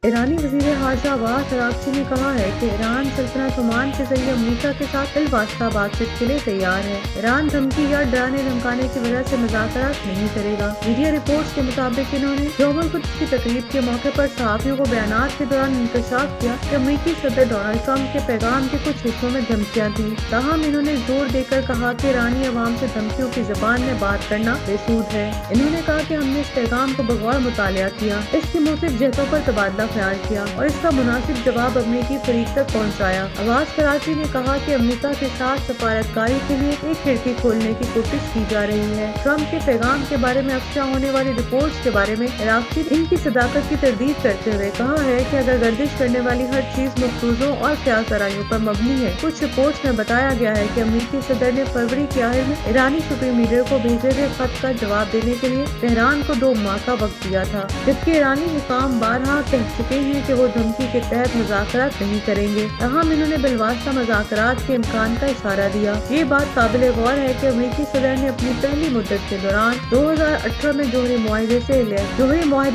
ईरानी वज़ीर ख़ारजा अब्बास अराग़ची ने कहा है कि ईरान सल्तनत ओमान के जरिए अमेरिका के साथ बिलवास्ता बातचीत के लिए तैयार है। ईरान धमकी या डराने धमकाने की वजह से मुज़ाकरात नहीं करेगा। मीडिया रिपोर्ट्स के मुताबिक इन्होंने यौम अल कुद्स की तकरीब के मौके पर सहाफ़ियों को बयानात के दौरान इंकशाफ किया कि अमेरिकी सदर डोनाल्ड ट्रंप के पैगाम के कुछ हिस्सों में धमकियाँ थी। ताहम इन्होंने जोर देकर कहा कि ईरानी अवाम से धमकियों की ज़बान में बात करना बेसूद है। इन्होंने कहा कि हमने इस पैगाम को बगौर मुतालिया किया, इसकी मुख्तलिफ जगहों पर तबादला ख्याल किया और इसका मुनासिब जवाब अमेरिकी फरीक तक पहुँचाया। अब्बास कराची ने कहा कि अमेरिका के साथ सफारतकारी के लिए एक खिड़की खोलने की कोशिश की जा रही है। ट्रंप के पैगाम के बारे में अफशा होने वाली रिपोर्ट्स के बारे में अराग़ची ने इनकी सदाकत की तरदीद करते हुए कहा है कि अगर गर्दिश करने वाली हर चीज मफरूज़ों और क़यास आराइयों पर मबनी है। कुछ रिपोर्ट्स में बताया गया है कि अमेरिकी सदर ने फरवरी के आखिर में ईरानी सुप्रीम लीडर को भेजे गए खत का जवाब देने के लिए तेहरान को 2 माह का वक्त दिया था, जबकि ईरानी हुकाम बारहा कह चुके हैं कि वो धमकी के तहत मुज़ाकरात नहीं करेंगे। तहम इन्होंने बिलवास्ता मुज़ाकरात के इम्कान का इशारा दिया। ये बात काबिल गौर है कि अमेरिकी सदर ने अपनी पहली मुद्दत के दौरान 2018 में जोहरी मुआहदे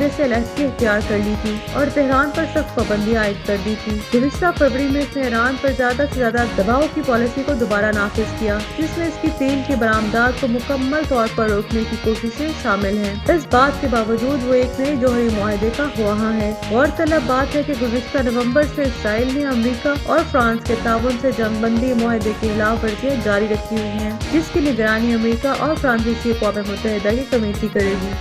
से अलहदगी इख्तियार कर ली थी और तेहरान पर सख्त पाबंदियां आयद कर दी थी। गुज़िश्ता फरवरी में इसने ईरान पर ज्यादा से ज्यादा दबाव की पॉलिसी को दोबारा नाफिज किया, जिसमें इसकी तेल की बरामदात को मुकम्मल तौर पर रोकने की कोशिशें शामिल हैं। इस बात के बावजूद वो एक नए जोहरी मुआहदे का ख्वाह है। गौरतलब बात है कि गुज़िश्ता नवंबर से इसराइल ने अमेरिका और फ्रांस के ताउन से जंगबंदी मुआहदे की खिलाफ वर्जियां जारी रखी हुई हैं, जिसकी निगरानी अमेरिका और फ्रांसीसी अक़वाम मुत्तहिदा की कमेटी करेगी।